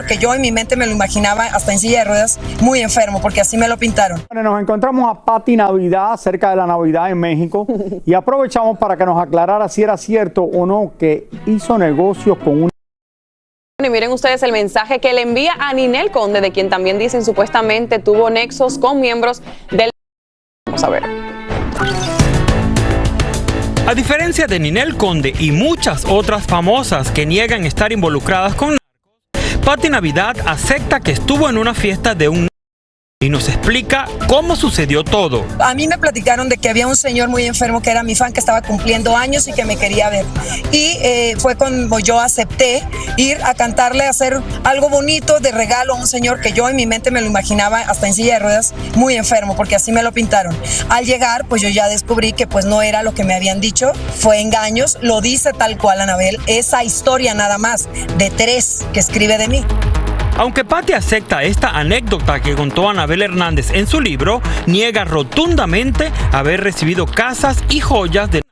que yo en mi mente me lo imaginaba hasta en silla de ruedas, muy enfermo, porque así me lo pintaron. Bueno, nos encontramos a Pati Navidad, cerca de la Navidad en México, y aprovechamos para que nos aclarara si era cierto o no que hizo negocios con una... Y miren ustedes el mensaje que le envía a Ninel Conde, de quien también dicen supuestamente tuvo nexos con miembros del... Vamos a ver. A diferencia de Ninel Conde y muchas otras famosas que niegan estar involucradas con narcos, Pati Navidad acepta que estuvo en una fiesta de un y nos explica cómo sucedió todo. A mí me platicaron de que había un señor muy enfermo que era mi fan, que estaba cumpliendo años y que me quería ver. Y fue cuando yo acepté ir a cantarle, a hacer algo bonito de regalo a un señor que yo en mi mente me lo imaginaba hasta en silla de ruedas, muy enfermo, porque así me lo pintaron. Al llegar, pues yo ya descubrí que pues no era lo que me habían dicho, fue engaños, lo dice tal cual Anabel, esa historia nada más de 3 que escribe de mí. Aunque Pati acepta esta anécdota que contó Anabel Hernández en su libro, niega rotundamente haber recibido casas y joyas de...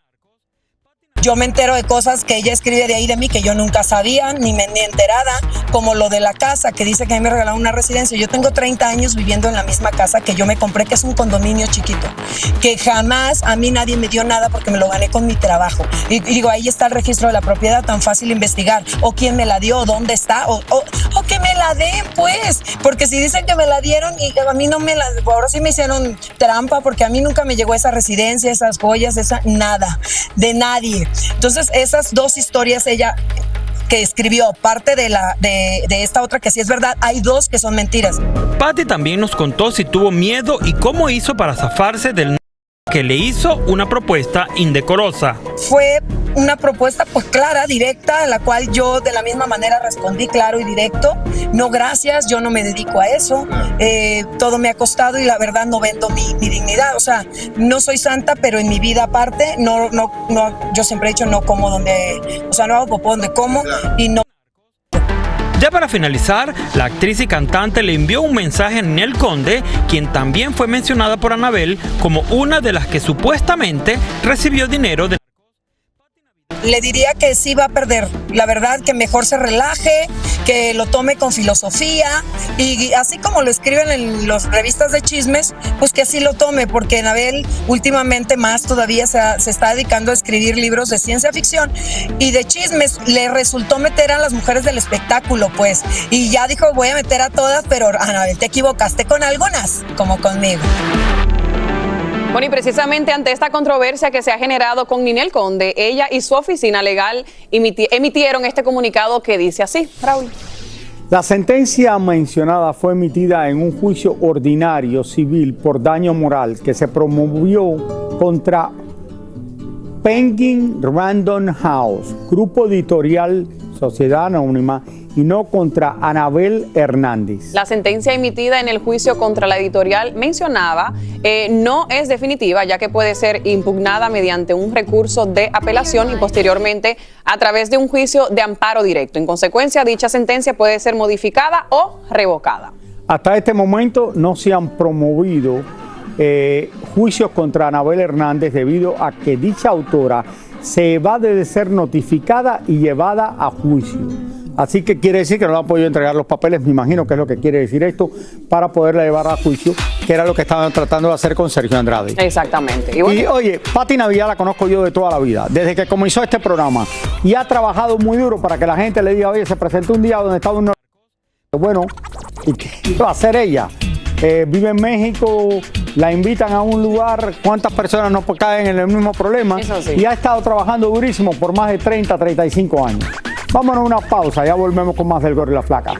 Yo me entero de cosas que ella escribe de ahí de mí que yo nunca sabía, ni enterada, como lo de la casa, que dice que a mí me regalaron una residencia. Yo tengo 30 años viviendo en la misma casa que yo me compré, que es un condominio chiquito, que jamás a mí nadie me dio nada porque me lo gané con mi trabajo. Y digo, ahí está el registro de la propiedad, tan fácil investigar, o quién me la dio, o dónde está, o que me la den, pues, porque si dicen que me la dieron y a mí no me la... Ahora sí me hicieron trampa, porque a mí nunca me llegó esa residencia, esas joyas, nada, de nadie. Entonces esas 2 historias ella que escribió, parte de esta otra que sí es verdad, hay 2 que son mentiras. Pati también nos contó si tuvo miedo y cómo hizo para zafarse del que le hizo una propuesta indecorosa. Fue una propuesta pues clara, directa, a la cual yo de la misma manera respondí claro y directo. No, gracias, yo no me dedico a eso. Todo me ha costado y la verdad no vendo mi dignidad. O sea, no soy santa, pero en mi vida aparte, no, yo siempre he dicho no como donde, o sea, no hago popó donde como y no. Ya para finalizar, la actriz y cantante le envió un mensaje a Ninel Conde, quien también fue mencionada por Anabel como una de las que supuestamente recibió dinero de... Le diría que sí va a perder, la verdad que mejor se relaje, que lo tome con filosofía y así como lo escriben en las revistas de chismes, pues que así lo tome, porque Anabel últimamente más todavía se está dedicando a escribir libros de ciencia ficción y de chismes. Le resultó meter a las mujeres del espectáculo, pues, y ya dijo voy a meter a todas, pero Anabel, te equivocaste con algunas, como conmigo. Bueno, y precisamente ante esta controversia que se ha generado con Ninel Conde, ella y su oficina legal emitieron este comunicado que dice así, Raúl. La sentencia mencionada fue emitida en un juicio ordinario civil por daño moral que se promovió contra Penguin Random House, grupo editorial Sociedad Anónima, y no contra Anabel Hernández. La sentencia emitida en el juicio contra la editorial mencionaba no es definitiva, ya que puede ser impugnada mediante un recurso de apelación y posteriormente a través de un juicio de amparo directo. En consecuencia, dicha sentencia puede ser modificada o revocada. Hasta este momento no se han promovido juicios contra Anabel Hernández debido a que dicha autora se evade de ser notificada y llevada a juicio. Así que quiere decir que no le han podido entregar los papeles, me imagino que es lo que quiere decir esto, para poderla llevar a juicio, que era lo que estaban tratando de hacer con Sergio Andrade. Exactamente. Y oye, Pati Navidad la conozco yo de toda la vida, desde que comenzó este programa, y ha trabajado muy duro para que la gente le diga, oye, se presentó un día donde estaba un... Bueno, ¿y qué va a hacer ella? Vive en México, la invitan a un lugar, ¿cuántas personas no caen en el mismo problema? Eso sí. Y ha estado trabajando durísimo por más de 30, 35 años. Vámonos a una pausa, ya volvemos con más del Gordo y la Flaca.